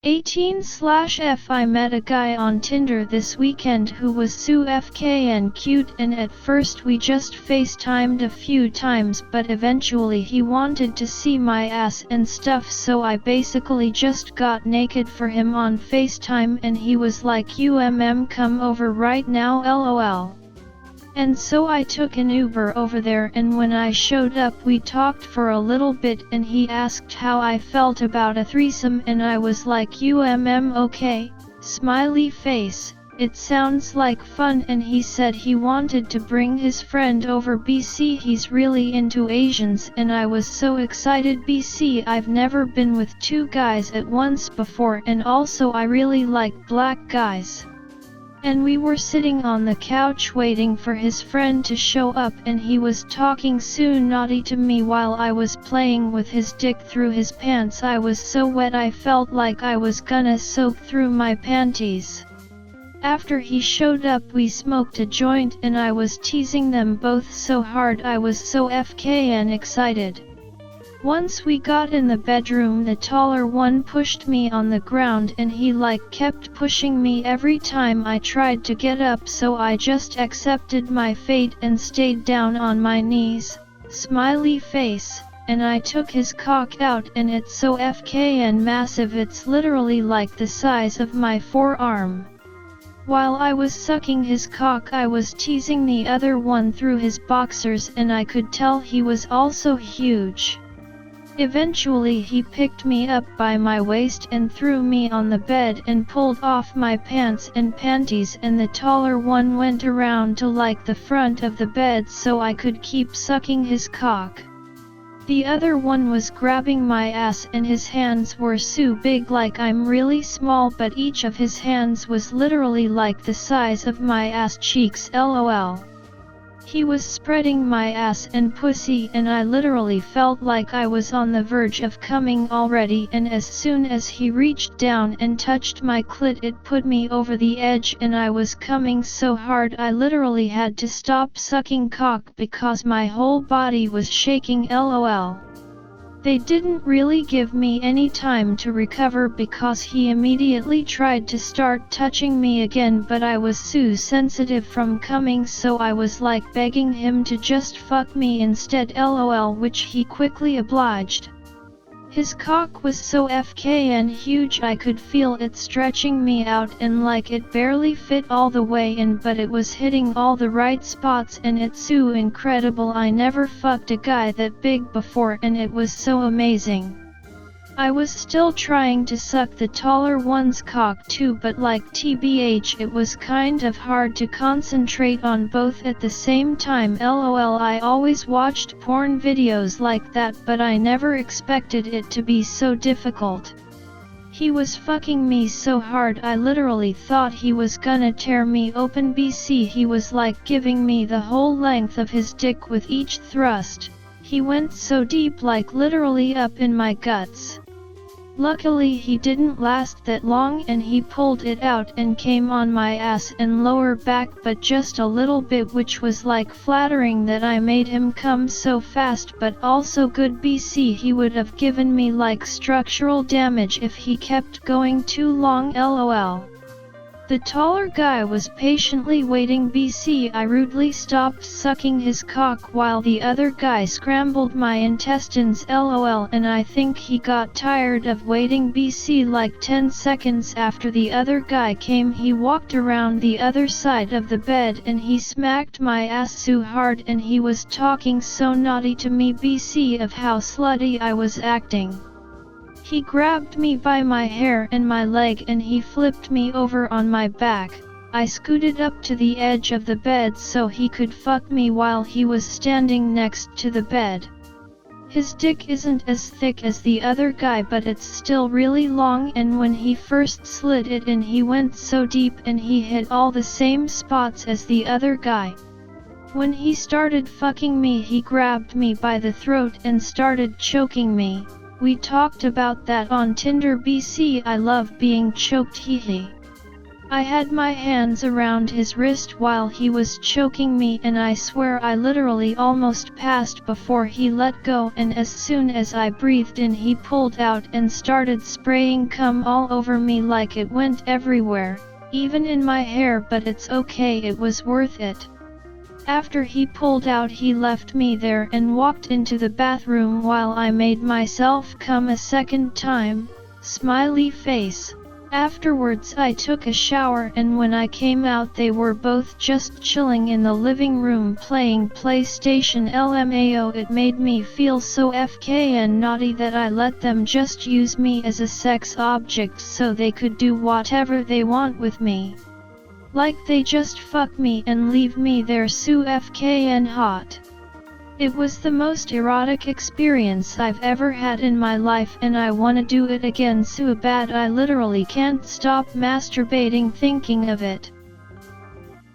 18/F I met a guy on Tinder this weekend who was so FKN cute, and at first we just FaceTimed a few times, but eventually he wanted to see my ass and stuff, so I basically just got naked for him on FaceTime and he was like, come over right now lol. And so I took an Uber over there, and when I showed up we talked for a little bit and he asked how I felt about a threesome and I was like okay, smiley face, it sounds like fun, and he said he wanted to bring his friend over BC, he's really into Asians, and I was so excited. BC, I've never been with two guys at once before, and also I really like black guys. And we were sitting on the couch waiting for his friend to show up, and he was talking so naughty to me while I was playing with his dick through his pants. I was so wet I felt like I was gonna soak through my panties. After he showed up we smoked a joint and I was teasing them both so hard, I was so FKN excited. Once we got in the bedroom, the taller one pushed me on the ground and he kept pushing me every time I tried to get up, so I just accepted my fate and stayed down on my knees, smiley face, and I took his cock out, and it's so FKN massive, it's literally like the size of my forearm. While I was sucking his cock I was teasing the other one through his boxers, and I could tell he was also huge. Eventually he picked me up by my waist and threw me on the bed and pulled off my pants and panties, and the taller one went around to the front of the bed so I could keep sucking his cock. The other one was grabbing my ass and his hands were so big, like I'm really small, but each of his hands was literally like the size of my ass cheeks lol. He was spreading my ass and pussy and I literally felt like I was on the verge of coming already, and as soon as he reached down and touched my clit it put me over the edge and I was coming so hard I literally had to stop sucking cock because my whole body was shaking lol. They didn't really give me any time to recover because he immediately tried to start touching me again, but I was so sensitive from coming, so I was begging him to just fuck me instead lol, which he quickly obliged. His cock was so FKN huge I could feel it stretching me out, and it barely fit all the way in, but it was hitting all the right spots and it's so incredible. I never fucked a guy that big before and it was so amazing. I was still trying to suck the taller one's cock too, but TBH it was kind of hard to concentrate on both at the same time lol. I always watched porn videos like that, but I never expected it to be so difficult. He was fucking me so hard I literally thought he was gonna tear me open. BC, he was giving me the whole length of his dick with each thrust. He went so deep, literally up in my guts. Luckily he didn't last that long and he pulled it out and came on my ass and lower back, but just a little bit, which was flattering that I made him come so fast, but also good. BC, he would have given me structural damage if he kept going too long lol. The taller guy was patiently waiting. BC, I rudely stopped sucking his cock while the other guy scrambled my intestines lol, and I think he got tired of waiting. BC, 10 seconds after the other guy came he walked around the other side of the bed and he smacked my ass so hard and he was talking so naughty to me. BC, of how slutty I was acting. He grabbed me by my hair and my leg and he flipped me over on my back. I scooted up to the edge of the bed so he could fuck me while he was standing next to the bed. His dick isn't as thick as the other guy, but it's still really long, and when he first slid it in he went so deep and he hit all the same spots as the other guy. When he started fucking me he grabbed me by the throat and started choking me. We talked about that on Tinder. BC, I love being choked, hehe. I had my hands around his wrist while he was choking me, and I swear I literally almost passed before he let go, and as soon as I breathed in he pulled out and started spraying cum all over me like it went everywhere, even in my hair, but it's okay, it was worth it. After he pulled out he left me there and walked into the bathroom while I made myself come a second time, smiley face. Afterwards I took a shower, and when I came out they were both just chilling in the living room playing PlayStation. LMAO, it made me feel so FK and naughty that I let them just use me as a sex object so they could do whatever they want with me. Like they just fuck me and leave me there so FKN hot. It was the most erotic experience I've ever had in my life, and I wanna do it again so bad I literally can't stop masturbating thinking of it.